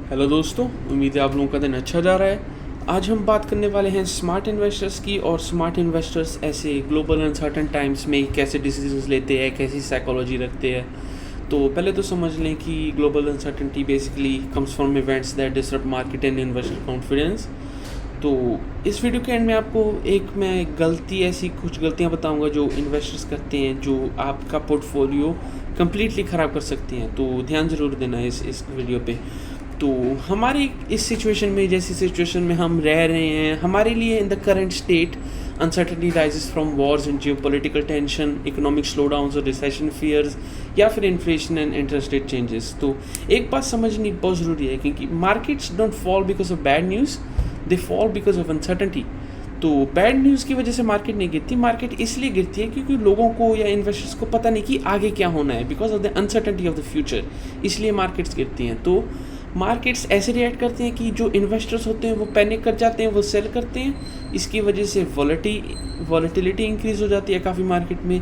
Hello दोस्तों, उम्मीद है आप लोगों का दिन अच्छा जा रहा है। आज हम बात करने वाले हैं स्मार्ट इन्वेस्टर्स की। और स्मार्ट इन्वेस्टर्स ऐसे ग्लोबल अनसर्टन टाइम्स में कैसे डिसीजंस लेते हैं, कैसी साइकोलॉजी रखते हैं। तो पहले तो समझ लें कि global uncertainty basically comes from events that disrupt market and investor confidence. तो इस वीडियो के एंड में आपको मैं ऐसी कुछ गलतियां बताऊंगा जो इन्वेस्टर्स करते हैं, जो आपका पोर्टफोलियो कम्प्लीटली ख़राब कर सकती हैं। तो ध्यान ज़रूर देना है इस वीडियो पे। तो हमारी इस सिचुएशन में, जैसी सिचुएशन में हम रह रहे हैं, हमारे लिए in the current state uncertainty rises from wars and geopolitical tension, economic slowdowns और रिसेशन फियर्स, या फिर inflation and interest rate changes. तो एक बात समझनी बहुत ज़रूरी है, क्योंकि markets don't fall because of bad news, they fall because of uncertainty. तो बैड न्यूज़ की वजह से मार्केट नहीं गिरती। मार्केट इसलिए गिरती है क्योंकि लोगों को या इन्वेस्टर्स को पता नहीं कि आगे क्या होना है, because of the uncertainty of the future. इसलिए मार्केट्स गिरती हैं। तो मार्केट्स ऐसे रिएक्ट करते हैं कि जो इन्वेस्टर्स होते हैं वो पैनिक कर जाते हैं, वो सेल करते हैं। इसकी वजह से वॉलेटिलिटी इंक्रीज़ हो जाती है काफ़ी मार्केट में,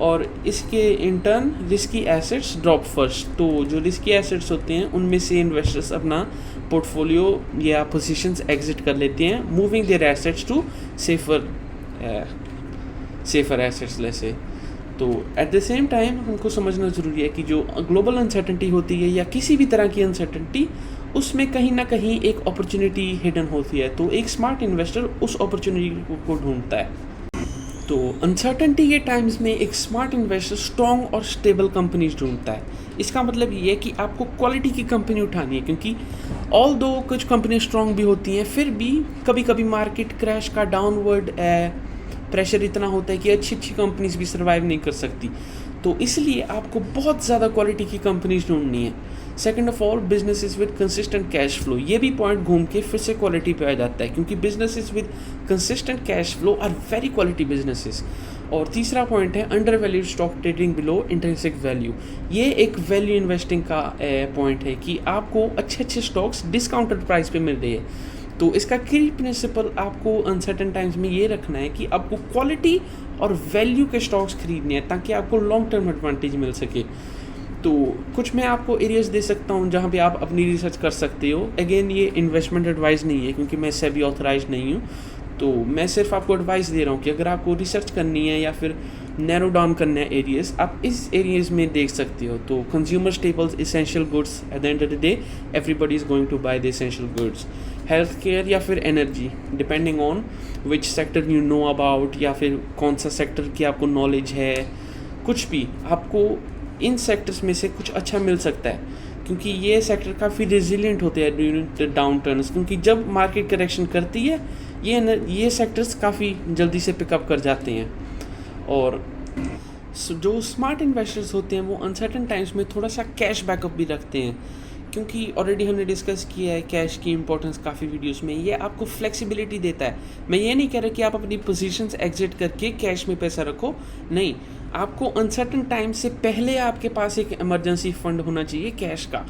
और इसके in turn risky assets drop first. तो जो रिस्की एसेट्स होते हैं उनमें से इन्वेस्टर्स अपना पोर्टफोलियो या पोजीशंस एग्जिट कर लेते हैं, moving their assets to safer assets जैसे। तो एट द सेम टाइम हमको समझना ज़रूरी है कि जो ग्लोबल अनसर्टनिटी होती है या किसी भी तरह की अनसर्टनिटी, उसमें कहीं ना कहीं एक अपॉर्चुनिटी हिडन होती है। तो एक स्मार्ट इन्वेस्टर उस अपॉर्चुनिटी को ढूंढता है। तो अनसर्टनिटी के टाइम्स में एक स्मार्ट इन्वेस्टर स्ट्रॉन्ग और स्टेबल कंपनीज ढूंढता है। इसका मतलब ये है कि आपको क्वालिटी की कंपनी उठानी है, क्योंकि ऑल दो कुछ कंपनी स्ट्रॉन्ग भी होती हैं, फिर भी कभी कभी मार्केट क्रैश का डाउनवर्ड प्रेशर इतना होता है कि अच्छी अच्छी कंपनीज भी सर्वाइव नहीं कर सकती। तो इसलिए आपको बहुत ज़्यादा क्वालिटी की कंपनीज ढूंढनी है। Second of all, businesses with consistent cash flow. ये भी पॉइंट घूम के फिर से क्वालिटी पे आ जाता है, क्योंकि businesses with consistent cash flow are very quality businesses. और तीसरा पॉइंट है undervalued stock trading below intrinsic value. ये एक वैल्यू इन्वेस्टिंग का पॉइंट है कि आपको अच्छे अच्छे स्टॉक्स डिस्काउंटेड प्राइस पे मिल रही है। तो इसका की प्रिंसिपल आपको अनसर्टन टाइम्स में ये रखना है कि आपको क्वालिटी और वैल्यू के स्टॉक्स खरीदने हैं, ताकि आपको लॉन्ग टर्म एडवांटेज मिल सके। तो कुछ मैं आपको एरियाज दे सकता हूँ जहाँ पे आप अपनी रिसर्च कर सकते हो। अगेन, ये इन्वेस्टमेंट एडवाइस नहीं है, क्योंकि मैं सेबी ऑथराइज नहीं हूँ। तो मैं सिर्फ आपको एडवाइस दे रहा हूँ कि अगर आपको रिसर्च करनी है या फिर नैरो डाउन करना है एरियाज, आप इस एरियाज में देख सकते हो। तो consumer staples, essential goods, at the end of the day everybody is going to buy the essential goods. Health care या फिर energy, depending on which sector you know about, या फिर कौन सा सेक्टर की आपको नॉलेज है। कुछ भी आपको इन सेक्टर्स में से कुछ अच्छा मिल सकता है, क्योंकि ये सेक्टर काफ़ी रेजिलिएंट होते हैं ड्यूरिंग द डाउन टर्न्स। क्योंकि जब मार्केट करेक्शन करती है, ये सेक्टर्स काफ़ी जल्दी से पिकअप कर जाते हैं। और जो स्मार्ट इन्वेस्टर्स होते हैं वो अनसर्टन टाइम्स में थोड़ा सा कैश बैकअप भी रखते हैं, क्योंकि ऑलरेडी हमने डिस्कस किया है कैश की इंपॉर्टेंस काफ़ी वीडियोस में। ये आपको फ्लेक्सिबिलिटी देता है। मैं ये नहीं कह रहा कि आप अपनी पोजीशंस एग्जिट करके कैश में पैसा रखो, नहीं। आपको अनसर्टन टाइम से पहले आपके पास एक इमरजेंसी फंड होना चाहिए कैश का।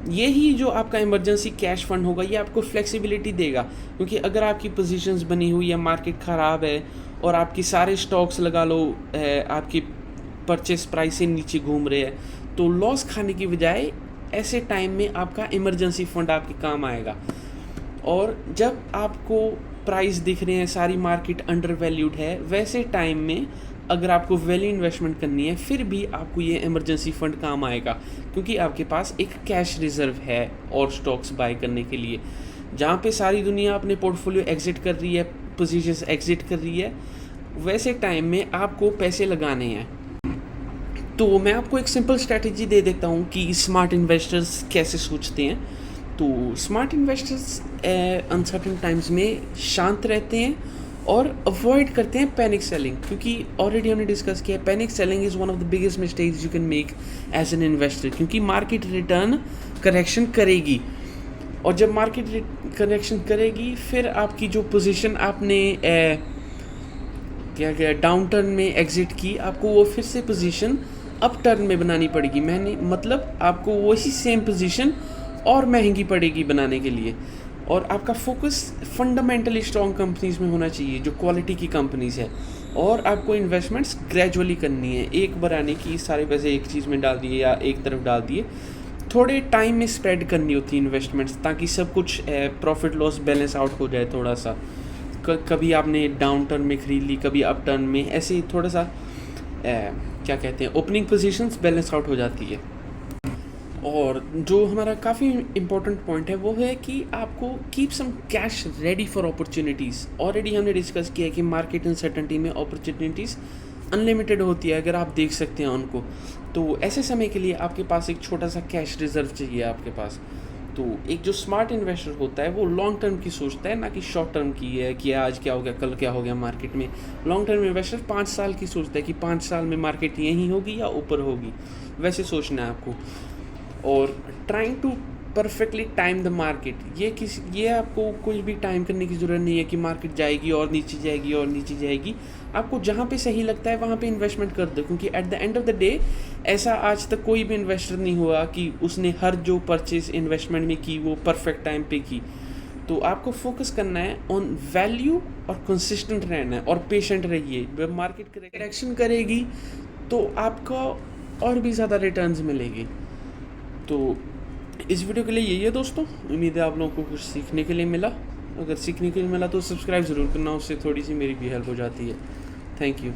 ये ही जो आपका इमरजेंसी कैश फंड होगा, ये आपको फ्लेक्सिबिलिटी देगा। क्योंकि अगर आपकी पोजीशंस बनी हुई है, मार्केट ख़राब है और आपकी सारे स्टॉक्स लगा लो आपकी परचेस प्राइस से नीचे घूम रहे हैं, तो लॉस खाने की बजाय ऐसे टाइम में आपका इमरजेंसी फंड आपके काम आएगा। और जब आपको प्राइस दिख रहे हैं, सारी मार्केट अंडर वैल्यूड है, वैसे टाइम में अगर आपको वैल्यू इन्वेस्टमेंट करनी है, फिर भी आपको ये इमरजेंसी फंड काम आएगा, क्योंकि आपके पास एक कैश रिजर्व है और स्टॉक्स बाय करने के लिए। जहाँ पे सारी दुनिया अपने पोर्टफोलियो एग्जिट कर रही है, पोजीशंस एग्जिट कर रही है, वैसे टाइम में आपको पैसे लगाने हैं। तो मैं आपको एक सिंपल स्ट्रैटेजी दे देता हूँ कि स्मार्ट इन्वेस्टर्स कैसे सोचते हैं। तो स्मार्ट इन्वेस्टर्स अनसर्टन टाइम्स में शांत रहते हैं और अवॉइड करते हैं पैनिक सेलिंग, क्योंकि ऑलरेडी हमने डिस्कस किया है panic selling is one of the biggest mistakes you can make as an investor. क्योंकि मार्केट रिटर्न करेक्शन करेगी, और जब मार्केट करेक्शन करेगी, फिर आपकी जो पोजीशन आपने क्या डाउन टर्न में एग्जिट की, आपको वो फिर से पोजीशन अप टर्न में बनानी पड़ेगी। मतलब आपको वही सेम पोजीशन और महंगी पड़ेगी बनाने के लिए। और आपका फोकस फंडामेंटली स्ट्रॉन्ग कंपनीज में होना चाहिए, जो क्वालिटी की कंपनीज है। और आपको इन्वेस्टमेंट्स ग्रेजुअली करनी है, एक बार आने की सारे पैसे एक चीज़ में डाल दिए या एक तरफ डाल दिए। थोड़े टाइम में स्प्रेड करनी होती है इन्वेस्टमेंट्स, ताकि सब कुछ प्रॉफिट लॉस बैलेंस आउट हो जाए थोड़ा सा। कभी आपने डाउन टर्न में खरीद ली, कभी अप टर्न में, ऐसे ही थोड़ा सा क्या कहते हैं, ओपनिंग पोजीशंस बैलेंस आउट हो जाती है। और जो हमारा काफ़ी इम्पोर्टेंट पॉइंट है वो है कि आपको keep some cash ready for opportunities. Already हमने डिस्कस किया है कि मार्केट अनसर्टेनिटी में अपॉर्चुनिटीज़ अनलिमिटेड होती है, अगर आप देख सकते हैं उनको। तो ऐसे समय के लिए आपके पास एक छोटा सा कैश रिजर्व चाहिए आपके पास। तो एक जो स्मार्ट इन्वेस्टर होता है वो लॉन्ग टर्म की सोचता है, ना कि शॉर्ट टर्म की है कि आज क्या हो गया, कल क्या हो गया मार्केट में। लॉन्ग टर्म इन्वेस्टर 5 साल की सोचता है कि 5 साल में मार्केट यहीं होगी या ऊपर होगी, वैसे सोचना है आपको। और trying to perfectly time the market, ये आपको कुछ भी टाइम करने की ज़रूरत नहीं है कि मार्केट जाएगी और नीचे जाएगी और नीचे जाएगी। आपको जहाँ पे सही लगता है वहाँ पे इन्वेस्टमेंट कर दो, क्योंकि eight the end of the day ऐसा आज तक कोई भी इन्वेस्टर नहीं हुआ कि उसने हर जो परचेज इन्वेस्टमेंट में की वो परफेक्ट टाइम पे की। तो आपको फोकस करना है ऑन वैल्यू और कंसिस्टेंट रहना है और पेशेंट रहिए। जब मार्केट करेक्शन करेगी तो आपको और भी ज़्यादा रिटर्न्स मिलेगी। तो इस वीडियो के लिए यही है दोस्तों, उम्मीद है आप लोगों को कुछ सीखने के लिए मिला। अगर सीखने के लिए मिला तो सब्सक्राइब ज़रूर करना, उससे थोड़ी सी मेरी भी हेल्प हो जाती है। Thank you.